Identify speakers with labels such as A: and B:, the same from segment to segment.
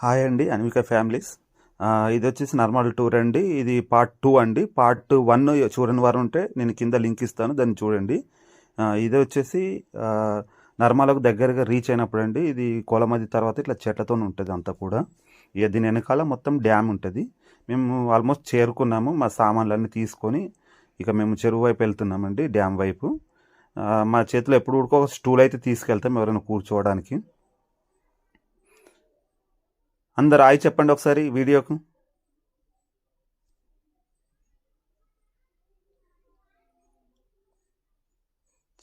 A: Hi అండి Anvika families. ఇది వచ్చేసి నార్మల్ టూర్ అండి. ఇది పార్ట్ 2 అండి. పార్ట్ 1 చూడని వారు ఉంటే నేను కింద లింక్ ఇస్తాను, దాన్ని చూడండి. ఇది వచ్చేసి నర్మలకు దగ్గరగా రీచ్ అయినప్పుడు అండి, ఇది కోలమది తర్వాత ఇట్లా చెట్లతో ఉంటుంది అంతా కూడా. ఇక దీని వెనకాల మొత్తం డ్యామ్ ఉంటుంది. మేము ఆల్మోస్ట్ చేరుకున్నాము, మా సామాన్లన్నీ తీసుకొని ఇక మేము చెరువు వైపు వెళ్తున్నామండి, డ్యామ్ వైపు. మా చేతిలో ఎప్పుడు ఉడుకో ఒక స్టూల్ అయితే తీసుకెళ్తాం ఎవరైనా కూర్చోవడానికి. అందరు హాయ్ చెప్పండి ఒకసారి వీడియోకు.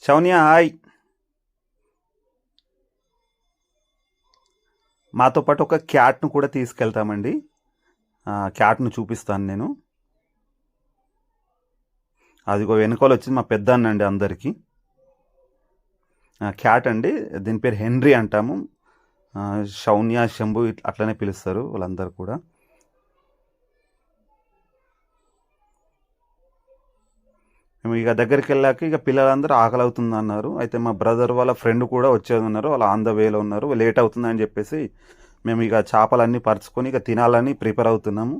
A: శౌన్య హాయ్. మాతో పాటు ఒక క్యాట్ను కూడా తీసుకెళ్తామండి. క్యాట్ను చూపిస్తాను నేను. అదిగో వెనుకలు వచ్చింది మా పెద్దన్న అండి అందరికీ. క్యాట్ అండి, దీని పేరు హెన్రీ అంటాము. శౌన్య, శంభు అట్లనే పిలుస్తారు వాళ్ళందరూ కూడా. మేము ఇక దగ్గరికి వెళ్ళాక ఇక పిల్లలందరూ ఆకలి అవుతుంది అన్నారు. అయితే మా బ్రదర్ వాళ్ళ ఫ్రెండ్ కూడా వచ్చేది ఉన్నారు, వాళ్ళు ఆన్ ద వేలో ఉన్నారు. లేట్ అవుతుందని చెప్పేసి మేము ఇక చేపలన్నీ పరుచుకొని ఇక తినాలని ప్రిపేర్ అవుతున్నాము.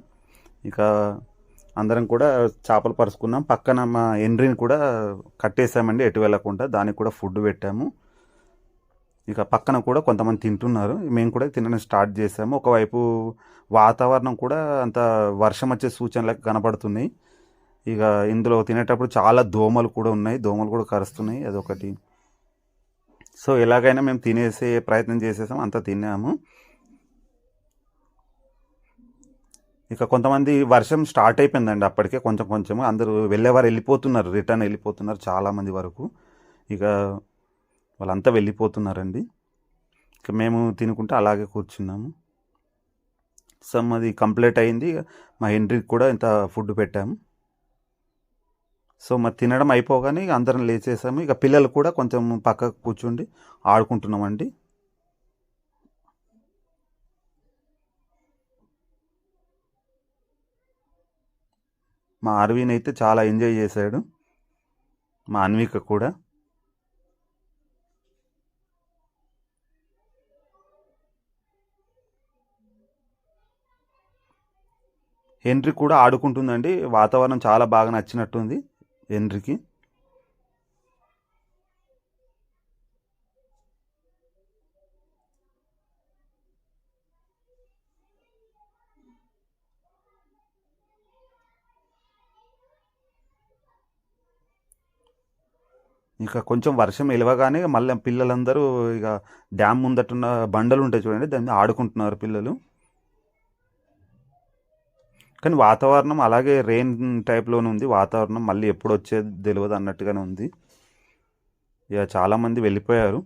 A: ఇక అందరం కూడా చేపలు పరుచుకున్నాం. పక్కన మా ఎండ్రీని కూడా కట్టేసామండి ఎటు వెళ్ళకుండా, దానికి కూడా ఫుడ్ పెట్టాము. ఇక పక్కన కూడా కొంతమంది తింటున్నారు, మేము కూడా తినడం స్టార్ట్ చేసాము. ఒకవైపు వాతావరణం కూడా అంత వర్షం వచ్చే సూచనలకు కనపడుతున్నాయి. ఇక ఇందులో తినేటప్పుడు చాలా దోమలు కూడా ఉన్నాయి, దోమలు కూడా కరుస్తున్నాయి, అదొకటి. సో ఎలాగైనా మేము తినేసే ప్రయత్నం చేసేసాం, అంతా తిన్నాము. ఇక కొంతమంది వర్షం స్టార్ట్ అయిపోయిందండి అప్పటికే, కొంచెం కొంచెం అందరూ వెళ్ళేవారు వెళ్ళిపోతున్నారు, రిటర్న్ వెళ్ళిపోతున్నారు చాలామంది వరకు. ఇక వాళ్ళంతా వెళ్ళిపోతున్నారండి. ఇక మేము తినుకుంటే అలాగే కూర్చున్నాము. సో అది కంప్లీట్ అయింది. మా హెన్రీకి కూడా ఇంత ఫుడ్ పెట్టాము. సో మరి తినడం అయిపోగానే ఇక అందరం లేచేసాము. ఇక పిల్లలు కూడా కొంచెం పక్కకు కూర్చుండి ఆడుకుంటున్నామండి. మా అరవిన్ అయితే చాలా ఎంజాయ్ చేశాడు, మా అన్విక కూడా. హెన్రీ కూడా ఆడుకుంటుందండి, వాతావరణం చాలా బాగా నచ్చినట్టుంది హెన్రీకి. ఇక కొంచెం వర్షం వెలవగానే మళ్ళీ పిల్లలందరూ ఇక డ్యామ్ ముందటున్న బండలు ఉంటాయి చూడండి, దాన్ని ఆడుకుంటున్నారు పిల్లలు. కానీ వాతావరణం అలాగే రెయిన్ టైప్లోనే ఉంది వాతావరణం, మళ్ళీ ఎప్పుడు వచ్చేది తెలియదు అన్నట్టుగానే ఉంది. ఇక చాలామంది వెళ్ళిపోయారు.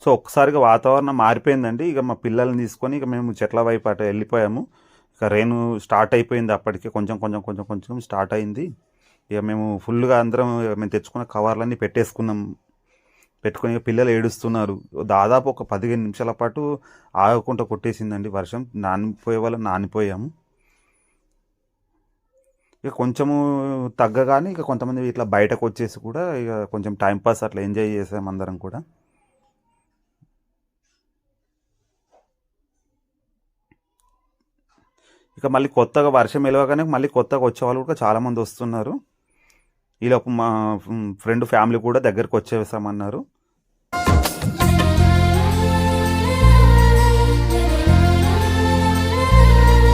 A: సో ఒక్కసారిగా వాతావరణం మారిపోయిందండి. ఇక మా పిల్లల్ని తీసుకొని ఇక మేము చెట్ల వైపు అటు వెళ్ళిపోయాము. ఇక రెయిన్ స్టార్ట్ అయిపోయింది అప్పటికే, కొంచెం కొంచెం కొంచెం కొంచెం స్టార్ట్ అయింది. ఇక మేము ఫుల్గా అందరం మేము తెచ్చుకున్న కవర్లన్నీ పెట్టేసుకున్నాం. పెట్టుకొని పిల్లలు ఏడుస్తున్నారు. దాదాపు ఒక 15 నిమిషాల పాటు ఆగకుండా కొట్టేసిందండి వర్షం, నానిపోయే వాళ్ళం నానిపోయాము. ఇక కొంచెము తగ్గగానే ఇక కొంతమంది ఇట్లా బయటకు వచ్చేసి కూడా ఇక కొంచెం టైంపాస్ అట్లా ఎంజాయ్ చేసాం అందరం కూడా. ఇక మళ్ళీ కొత్తగా వర్షం వెలవగానే మళ్ళీ కొత్తగా వచ్చేవాళ్ళు కూడా చాలామంది వస్తున్నారు. ఈలోపు మా ఫ్రెండ్ ఫ్యామిలీ కూడా దగ్గరకు వచ్చేసామన్నారు.